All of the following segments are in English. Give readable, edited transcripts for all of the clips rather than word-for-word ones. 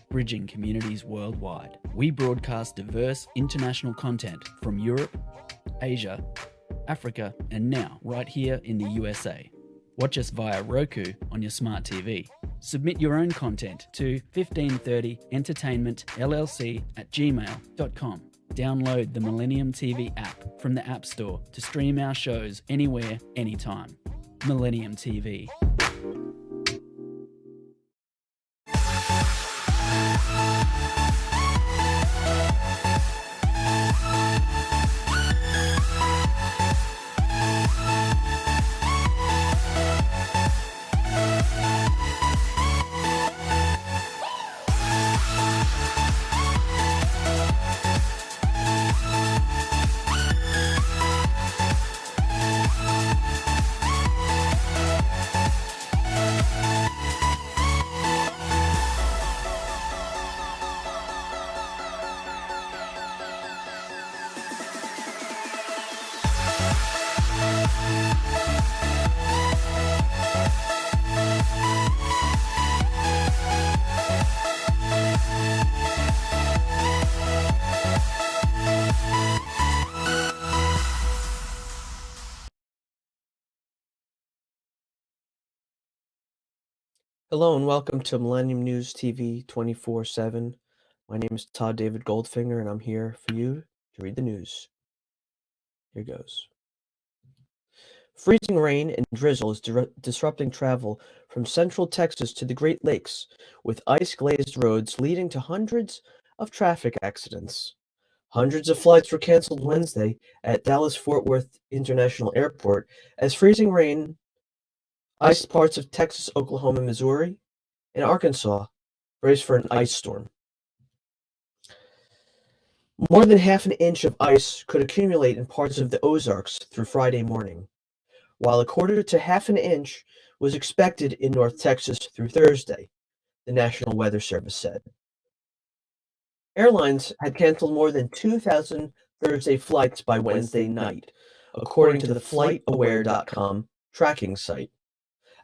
bridging communities worldwide. We broadcast diverse international content from Europe, Asia, Africa, and now right here in the USA. Watch us via Roku on your smart TV. Submit your own content to 1530entertainmentllc@gmail.com. Download the Millennium TV app from the App Store to stream our shows anywhere, anytime. Millennium TV. Hello and welcome to Millennium News TV 24/7. My name is Todd David Goldfinger and I'm here for you to read the news. Here goes. Freezing rain and drizzle is disrupting travel from central Texas to the Great Lakes, with ice-glazed roads leading to hundreds of traffic accidents. Hundreds of flights were canceled Wednesday at Dallas-Fort Worth International Airport as freezing rain iced parts of Texas, Oklahoma, Missouri, and Arkansas brace for an ice storm. More than half an inch of ice could accumulate in parts of the Ozarks through Friday morning, while a quarter to half an inch was expected in North Texas through Thursday, the National Weather Service said. Airlines had canceled more than 2,000 Thursday flights by Wednesday night, according to the FlightAware.com tracking site.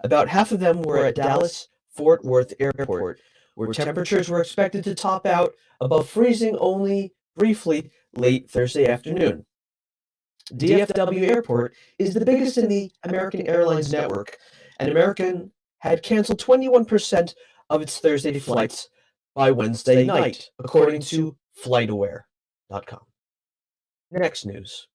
About half of them were at Dallas-Fort Worth Airport, where temperatures were expected to top out above freezing only briefly late Thursday afternoon. DFW Airport is the biggest in the American Airlines network, and American had canceled 21% of its Thursday flights by Wednesday night, according to FlightAware.com. Next news.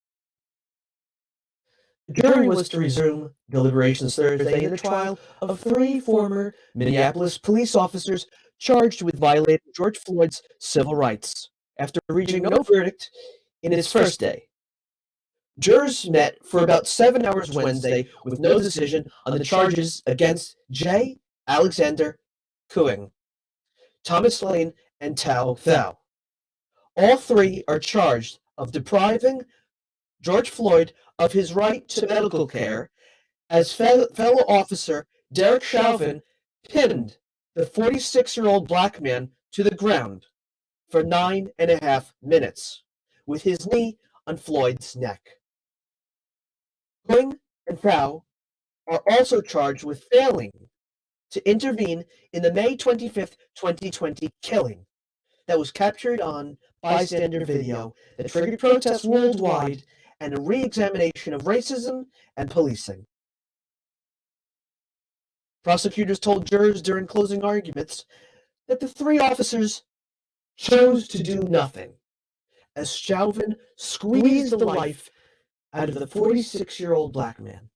The jury was to resume deliberations Thursday in the trial of 3 former Minneapolis police officers charged with violating George Floyd's civil rights after reaching no verdict in its first day. Jurors met for about 7 hours Wednesday with no decision on the charges against J. Alexander Kueng, Thomas Lane, and Tao Thao. All three are charged of depriving George Floyd of his right to medical care as fellow officer Derek Chauvin pinned the 46-year-old black man to the ground for 9.5 minutes with his knee on Floyd's neck. Kueng and Thao are also charged with failing to intervene in the May 25, 2020 killing that was captured on bystander video that triggered protests worldwide and a re-examination of racism and policing. Prosecutors told jurors during closing arguments that the 3 officers chose to do nothing, as Chauvin squeezed the life out of the 46-year-old black man.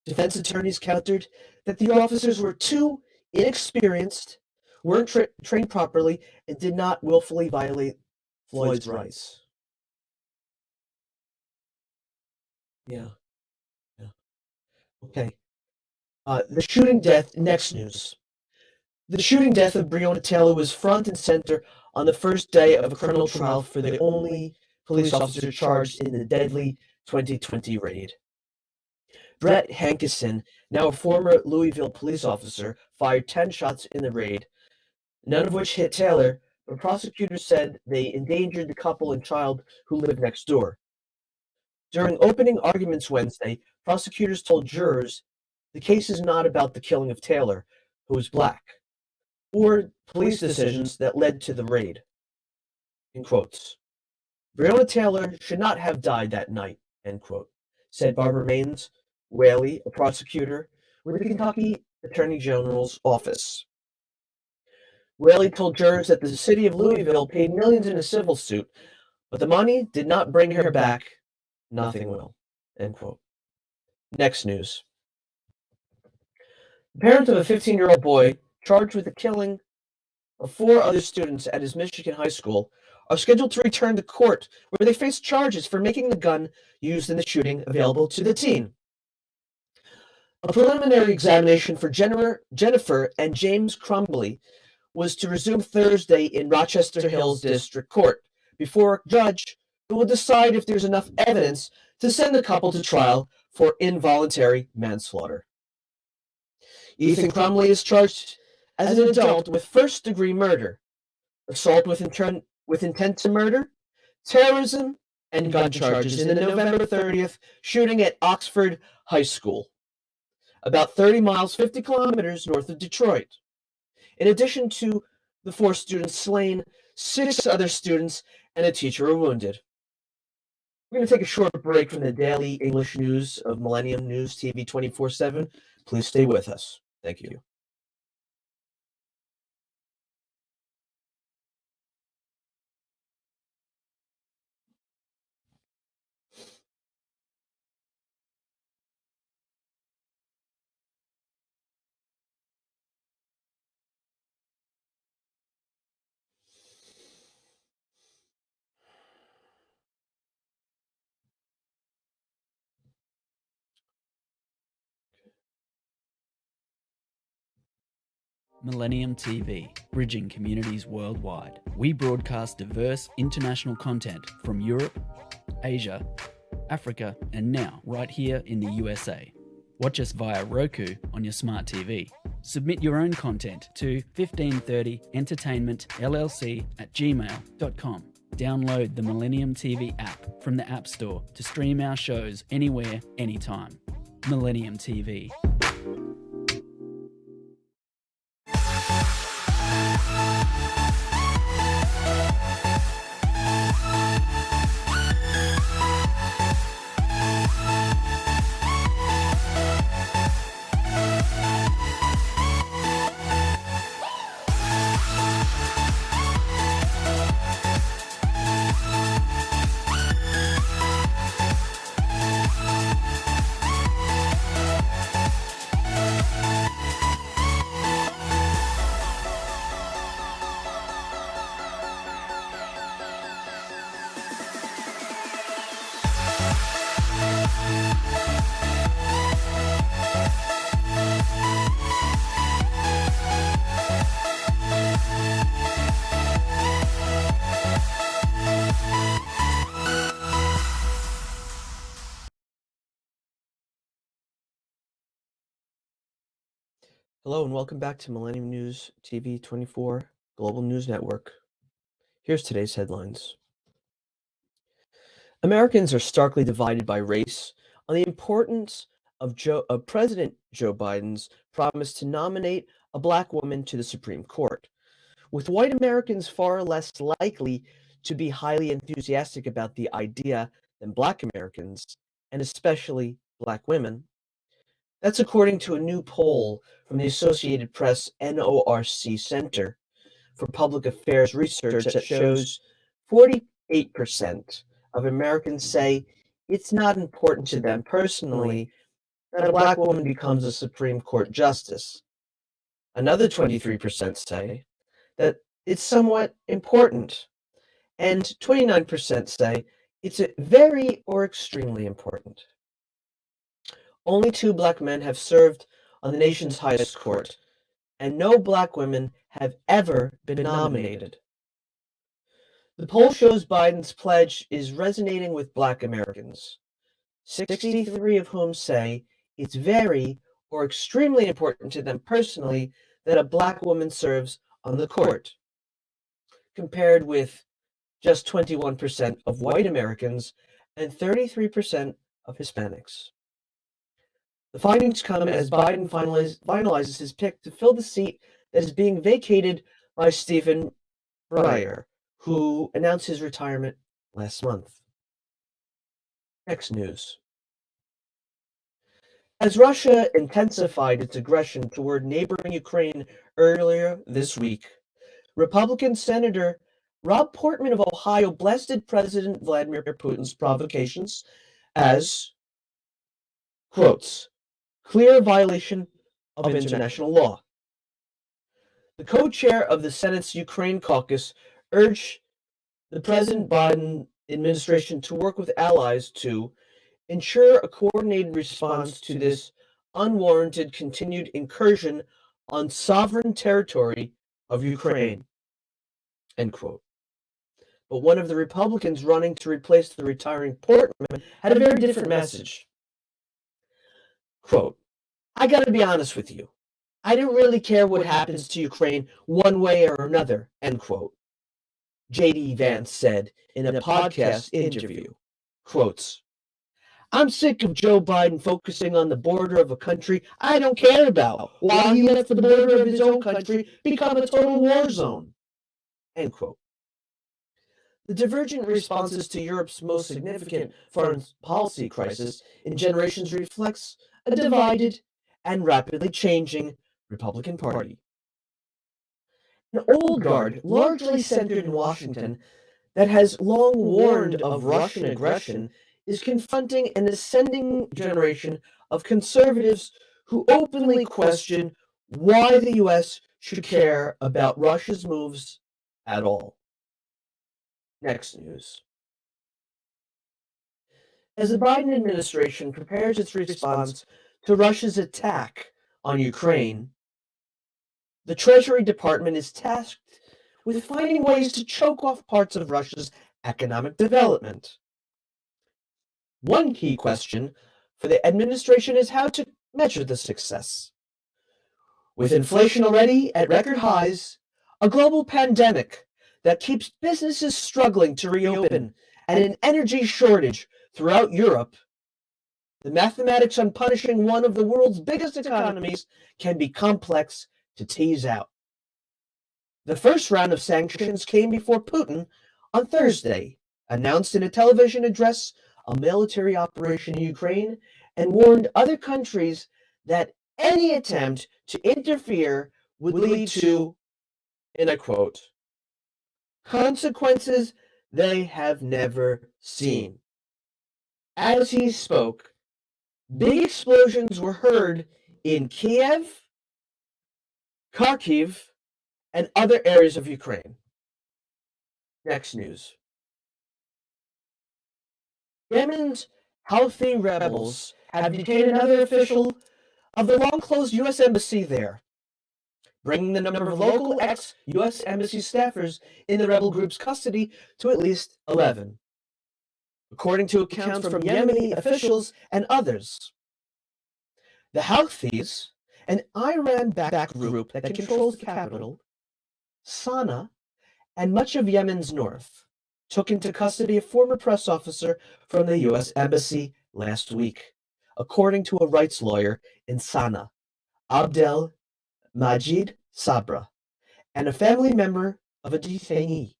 Defense attorneys countered that the officers were too inexperienced, weren't trained properly, and did not willfully violate Floyd's rights. Yeah. Okay. The shooting death, next news. The shooting death of Breonna Taylor was front and center on the first day of a criminal trial for the only police officer charged in the deadly 2020 raid. Brett Hankison, now a former Louisville police officer, fired 10 shots in the raid, none of which hit Taylor, but prosecutors said they endangered the couple and child who lived next door. During opening arguments Wednesday, prosecutors told jurors the case is not about the killing of Taylor, who was black, or police decisions that led to the raid. In quotes, Breonna Taylor should not have died that night, end quote, said Barbara Maines Whaley, a prosecutor with the Kentucky Attorney General's office. Whaley told jurors that the city of Louisville paid millions in a civil suit, but the money did not bring her back. Nothing will, end quote. Next news. The parent of a 15-year-old boy charged with the killing of 4 other students at his Michigan high school are scheduled to return to court where they face charges for making the gun used in the shooting available to the teen. A preliminary examination for Jennifer and James Crumbly was to resume Thursday in Rochester Hills District Court before a judge who will decide if there's enough evidence to send the couple to trial for involuntary manslaughter. Ethan Crumley is charged as an adult with first-degree murder, assault with intent to murder, terrorism, and gun charges in the November 30th shooting at Oxford High School, about 30 miles, 50 kilometers north of Detroit. In addition to the 4 students slain, 6 other students and a teacher were wounded. We're going to take a short break from the daily English news of Millennium News TV 24/7. Please stay with us. Thank you. Millennium TV, bridging communities worldwide. We broadcast diverse international content from Europe, Asia, Africa, and now right here in the USA. Watch us via Roku on your smart TV. Submit your own content to 1530entertainmentllc@gmail.com. Download the Millennium TV app from the App Store to stream our shows anywhere, anytime. Millennium TV. Hello and welcome back to Millennium News TV 24 Global News Network. Here's today's headlines. Americans are starkly divided by race on the importance of President Joe Biden's promise to nominate a black woman to the Supreme Court, with white Americans far less likely to be highly enthusiastic about the idea than black Americans, and especially black women. That's according to a new poll from the Associated Press NORC Center for Public Affairs Research that shows 48% of Americans say it's not important to them personally that a black woman becomes a Supreme Court justice. Another 23% say that it's somewhat important, and 29% say it's very or extremely important. Only 2 black men have served on the nation's highest court, and no black women have ever been nominated. The poll shows Biden's pledge is resonating with black Americans, 63 of whom say it's very or extremely important to them personally that a black woman serves on the court, compared with just 21% of white Americans and 33% of Hispanics. The findings come as Biden finalizes his pick to fill the seat that is being vacated by Stephen Breyer, who announced his retirement last month. Next news. As Russia intensified its aggression toward neighboring Ukraine earlier this week, Republican Senator Rob Portman of Ohio blasted President Vladimir Putin's provocations as, quotes, clear violation of international law. The co-chair of the Senate's Ukraine caucus urged the President Biden administration to work with allies to ensure a coordinated response to this unwarranted continued incursion on sovereign territory of Ukraine. End quote. But one of the Republicans running to replace the retiring Portman had a very different message. Quote, I gotta be honest with you. I don't really care what happens to Ukraine one way or another, end quote. J.D. Vance said in a podcast interview. Quotes, I'm sick of Joe Biden focusing on the border of a country I don't care about, while he lets the border of his own country become a total war zone. End quote. The divergent responses to Europe's most significant foreign policy crisis in generations reflects a divided and rapidly changing Republican Party. An old guard, largely centered in Washington, that has long warned of Russian aggression is confronting an ascending generation of conservatives who openly question why the U.S. should care about Russia's moves at all. Next news. As the Biden administration prepares its response to Russia's attack on Ukraine, the Treasury Department is tasked with finding ways to choke off parts of Russia's economic development. One key question for the administration is how to measure the success. With inflation already at record highs, a global pandemic that keeps businesses struggling to reopen, and an energy shortage throughout Europe, the mathematics on punishing one of the world's biggest economies can be complex to tease out. The first round of sanctions came before Putin on Thursday announced in a television address a military operation in Ukraine and warned other countries that any attempt to interfere would lead to, and I quote, consequences they have never seen. As he spoke, big explosions were heard in Kiev, Kharkiv, and other areas of Ukraine. Next news. Yemen's Houthi rebels have detained another official of the long-closed U.S. embassy there, bringing the number of local ex-U.S. embassy staffers in the rebel group's custody to at least 11, according to accounts from Yemeni officials and others. The Houthis, an Iran-backed group that controls the capital, Sana'a, and much of Yemen's north, took into custody a former press officer from the U.S. Embassy last week, according to a rights lawyer in Sana'a, Abdel Majid Sabra, and a family member of a detainee.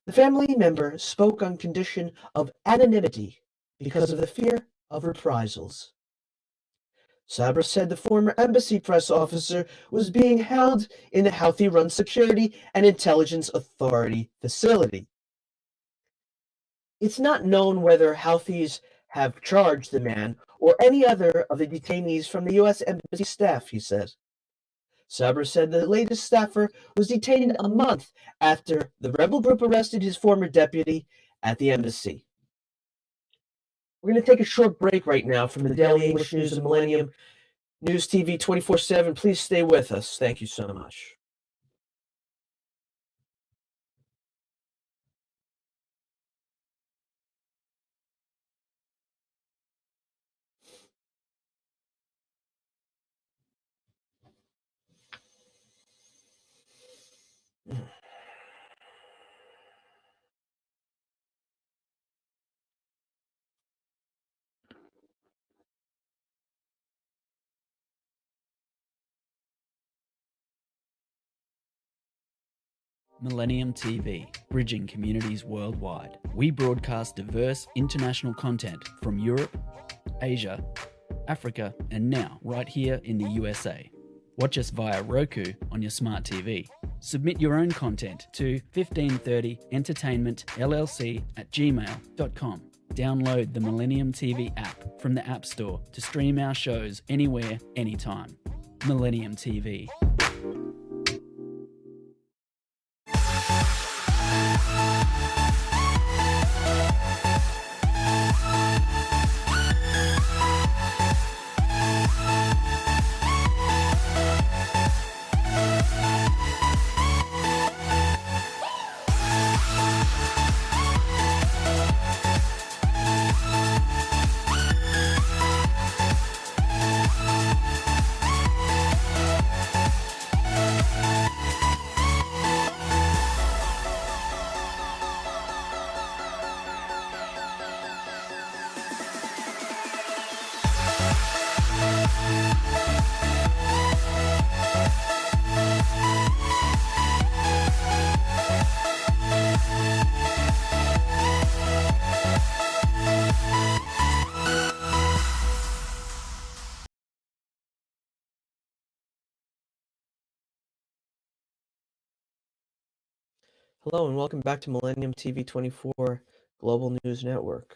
The family member spoke on condition of anonymity because of the fear of reprisals. Sabra said the former embassy press officer was being held in the Houthi-run Security and Intelligence Authority facility. It's not known whether Houthis have charged the man or any other of the detainees from the U.S. Embassy staff, he said. Sabra said the latest staffer was detained a month after the rebel group arrested his former deputy at the embassy. We're going to take a short break right now from the Daily English News of Millennium News TV 24/7. Please stay with us. Thank you so much. Millennium TV, bridging communities worldwide. We broadcast diverse international content from Europe, Asia, Africa, and now right here in the USA. Watch us via Roku on your smart TV. Submit your own content to 1530entertainmentllc@gmail.com. Download the Millennium TV app from the App Store to stream our shows anywhere, anytime. Millennium TV. Hello and welcome back to Millennium TV 24 Global News Network.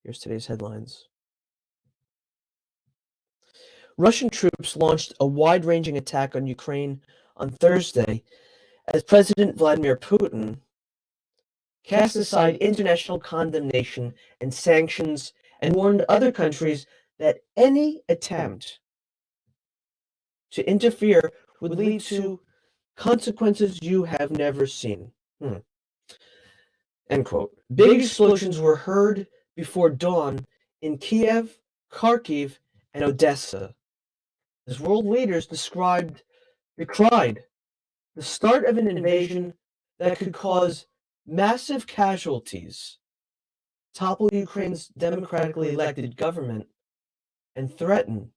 Here's today's headlines. Russian troops launched a wide-ranging attack on Ukraine on Thursday as President Vladimir Putin cast aside international condemnation and sanctions and warned other countries that any attempt to interfere would lead to consequences you have never seen. End quote. Big explosions were heard before dawn in Kiev, Kharkiv, and Odessa, as world leaders decried the start of an invasion that could cause massive casualties, topple Ukraine's democratically elected government, and threaten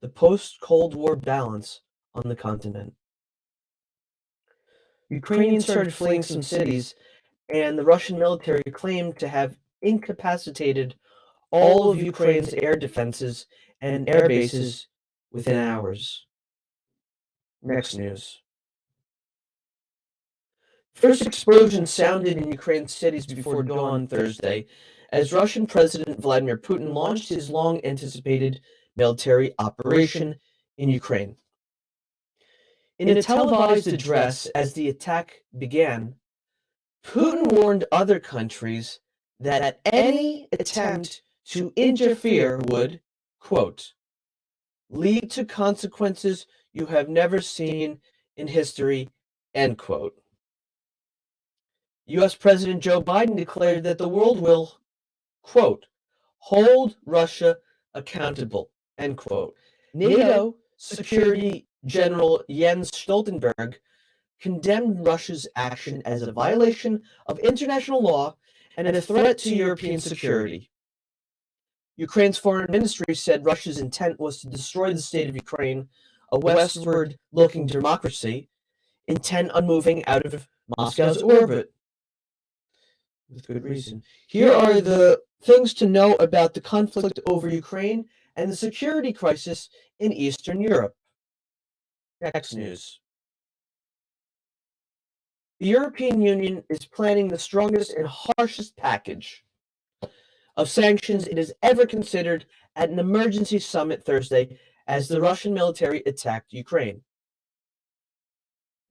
the post-Cold War balance on the continent. Ukrainians started fleeing some cities, and the Russian military claimed to have incapacitated all of Ukraine's air defenses and air bases within hours. Next news. First explosions sounded in Ukraine's cities before dawn Thursday as Russian President Vladimir Putin launched his long-anticipated military operation in Ukraine. In a televised address as the attack began, Putin warned other countries that any attempt to interfere would, quote, lead to consequences you have never seen in history, end quote. U.S. President Joe Biden declared that the world will, quote, hold Russia accountable, end quote. NATO Security General Jens Stoltenberg condemned Russia's action as a violation of international law and a threat to European security. Ukraine's foreign ministry said Russia's intent was to destroy the state of Ukraine, a westward-looking democracy, intent on moving out of Moscow's orbit. With good reason. Here are the things to know about the conflict over Ukraine and the security crisis in Eastern Europe. Next news. The European Union is planning the strongest and harshest package of sanctions it has ever considered at an emergency summit Thursday as the Russian military attacked Ukraine.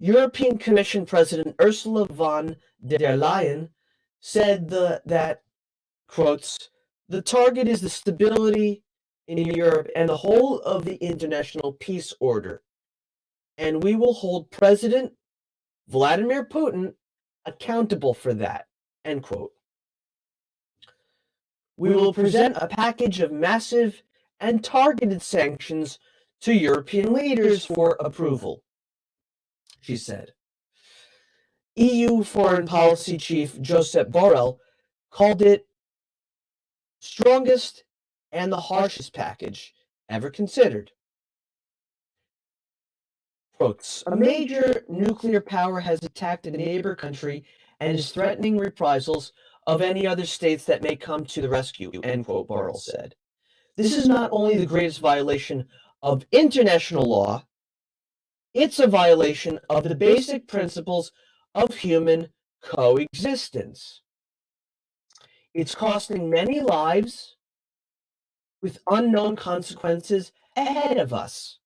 European Commission President Ursula von der Leyen said that, quotes, the target is the stability in Europe and the whole of the international peace order, and we will hold President Vladimir Putin accountable for that, end quote. We will present a package of massive and targeted sanctions to European leaders for approval, she said. EU Foreign Policy Chief Josep Borrell called it strongest and the harshest package ever considered. Quotes, a major nuclear power has attacked a neighbor country and is threatening reprisals of any other states that may come to the rescue, end quote, Borrell said. This is not only the greatest violation of international law, it's a violation of the basic principles of human coexistence. It's costing many lives with unknown consequences ahead of us.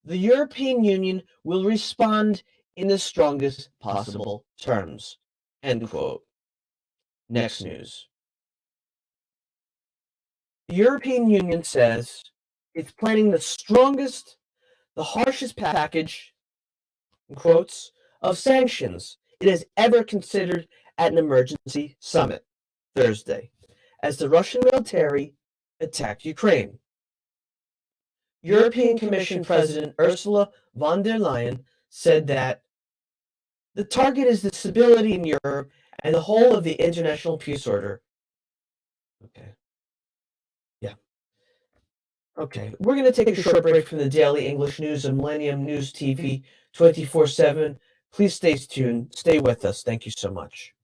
The European Union will respond in the strongest possible terms. End quote. Next news. The European Union says it's planning the strongest, the harshest package, in quotes, of sanctions it has ever considered at an emergency summit Thursday, as the Russian military attacked Ukraine. European Commission President Ursula von der Leyen said that the target is the stability in Europe and the whole of the international peace order. Okay. Yeah. Okay. We're going to take a short break from the daily English news on Millennium News TV 24/7. Please stay tuned. Stay with us. Thank you so much.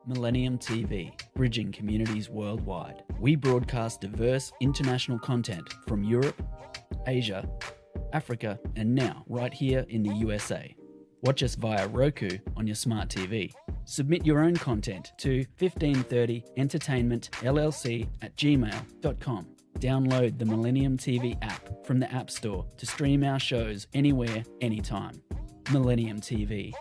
Millennium TV, bridging communities worldwide. We broadcast diverse international content from Europe, Asia, Africa, and now right here in the USA. Watch us via Roku on your smart TV. Submit your own content to 1530entertainmentllc@gmail.com. Download the Millennium TV app from the App Store to stream our shows anywhere, anytime. Millennium TV.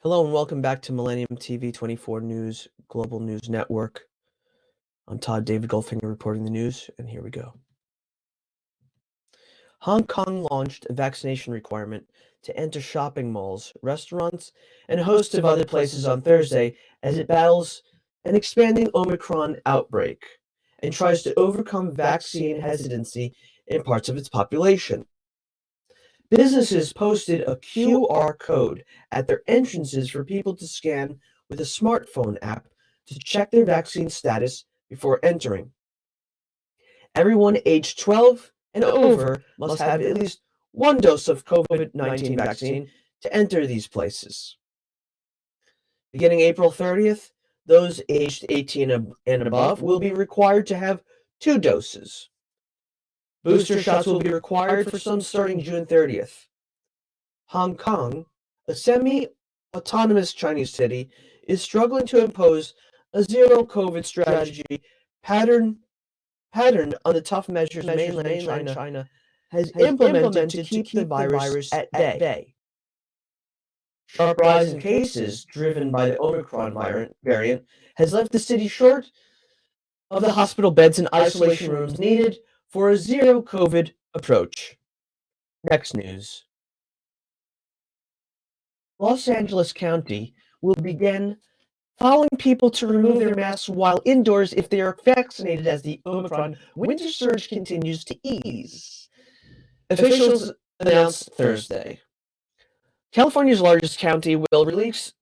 Hello and welcome back to Millennium TV 24 News Global News Network. I'm Todd David Goldfinger reporting the news, and here we go. Hong Kong launched a vaccination requirement to enter shopping malls, restaurants, and a host of other places on Thursday as it battles an expanding Omicron outbreak and tries to overcome vaccine hesitancy in parts of its population. Businesses posted a QR code at their entrances for people to scan with a smartphone app to check their vaccine status before entering. Everyone aged 12 and over must have at least one dose of COVID-19 vaccine to enter these places. Beginning April 30th, those aged 18 and above will be required to have 2 doses. Booster shots will be required for some starting June 30th. Hong Kong, a semi-autonomous Chinese city, is struggling to impose a zero-COVID strategy patterned on the tough measures mainland China has implemented to keep the virus at bay. Sharp rise in cases driven by the Omicron variant has left the city short of the hospital beds and isolation rooms needed for a zero-COVID approach. Next news. Los Angeles County will begin following people to remove their masks while indoors if they are vaccinated as the Omicron winter surge continues to ease. Officials announced Thursday. California's largest county will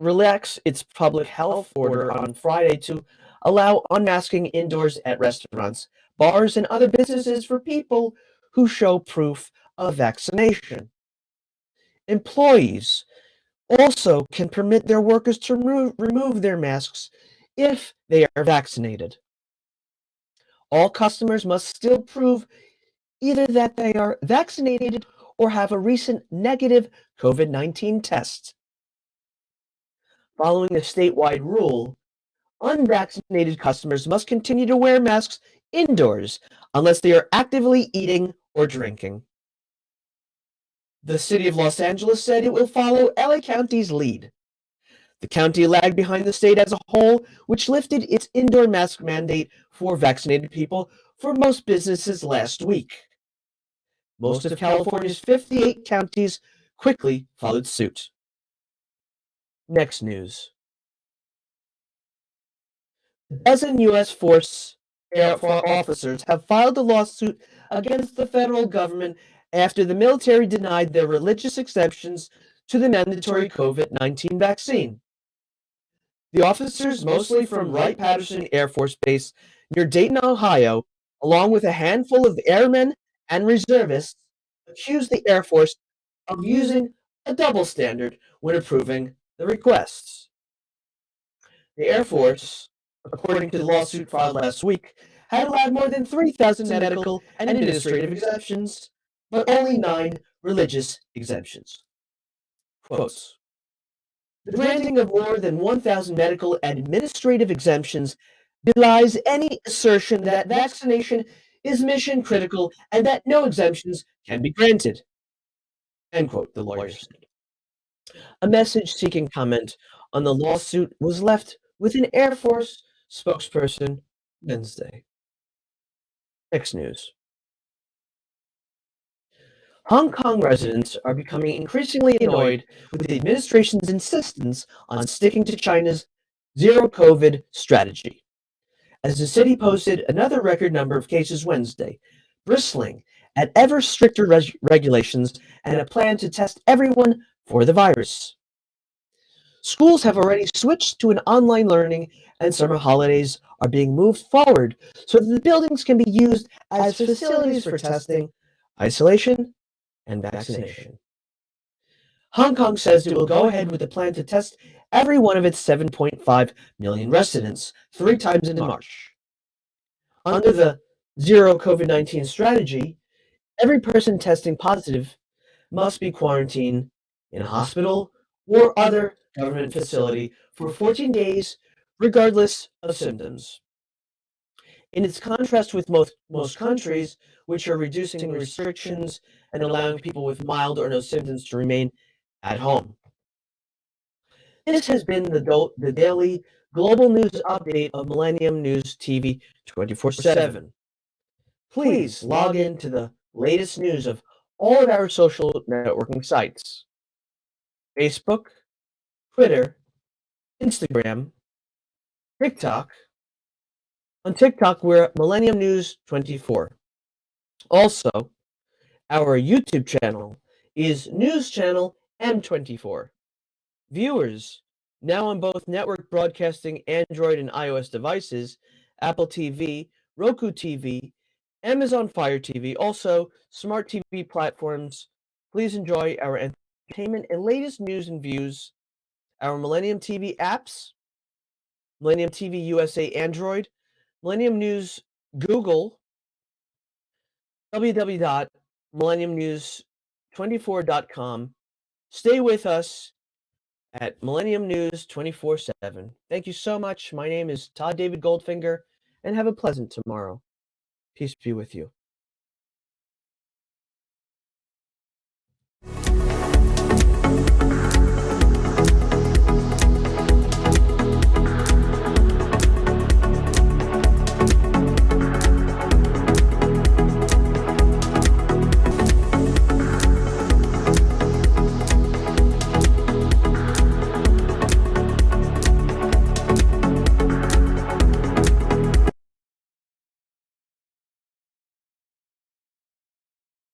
relax its public health order on Friday to allow unmasking indoors at restaurants, bars, and other businesses for people who show proof of vaccination. Employees also can permit their workers to remove their masks if they are vaccinated. All customers must still prove either that they are vaccinated or have a recent negative COVID-19 test. Following a statewide rule, unvaccinated customers must continue to wear masks indoors unless they are actively eating or drinking. The city of Los Angeles said it will follow LA County's lead. The county lagged behind the state as a whole, which lifted its indoor mask mandate for vaccinated people for most businesses last week. Most of California's 58 counties quickly followed suit. Next news. A dozen U.S. Air Force officers have filed a lawsuit against the federal government after the military denied their religious exceptions to the mandatory COVID-19 vaccine. The officers, mostly from Wright-Patterson Air Force Base near Dayton, Ohio, along with a handful of airmen and reservists, accused the Air Force of using a double standard when approving the requests. The Air Force, according to the lawsuit filed last week, had allowed more than 3,000 medical and administrative exemptions, but only 9 religious exemptions. Quotes. The granting of more than 1,000 medical and administrative exemptions belies any assertion that vaccination is mission critical and that no exemptions can be granted. End quote, the lawyer said. A message seeking comment on the lawsuit was left with an Air Force spokesperson Wednesday. Next news. Hong Kong residents are becoming increasingly annoyed with the administration's insistence on sticking to China's zero-COVID strategy, as the city posted another record number of cases Wednesday, bristling at ever stricter regulations and a plan to test everyone for the virus. Schools have already switched to an online learning, and summer holidays are being moved forward so that the buildings can be used as facilities for testing, isolation, and vaccination. Hong Kong says it will go ahead with the plan to test every one of its 7.5 million residents 3 times in March. Under the zero COVID-19 strategy, every person testing positive must be quarantined in a hospital or other government facility for 14 days, regardless of symptoms. In its contrast with most countries, which are reducing restrictions and allowing people with mild or no symptoms to remain at home. This has been the daily global news update of Millennium News TV 24/7. Please log in to the latest news of all of our social networking sites: Facebook, Twitter, Instagram, TikTok. On TikTok, we're at Millennium News 24. Also, our YouTube channel is News Channel M24. Viewers, now on both network broadcasting Android and iOS devices, Apple TV, Roku TV, Amazon Fire TV, also smart TV platforms, please enjoy our entertainment and latest news and views, our Millennium TV apps, Millennium TV USA Android, Millennium News Google, www.millenniumnews24.com. Stay with us at Millennium News 24/7. Thank you so much. My name is Todd David Goldfinger, and have a pleasant tomorrow. Peace be with you.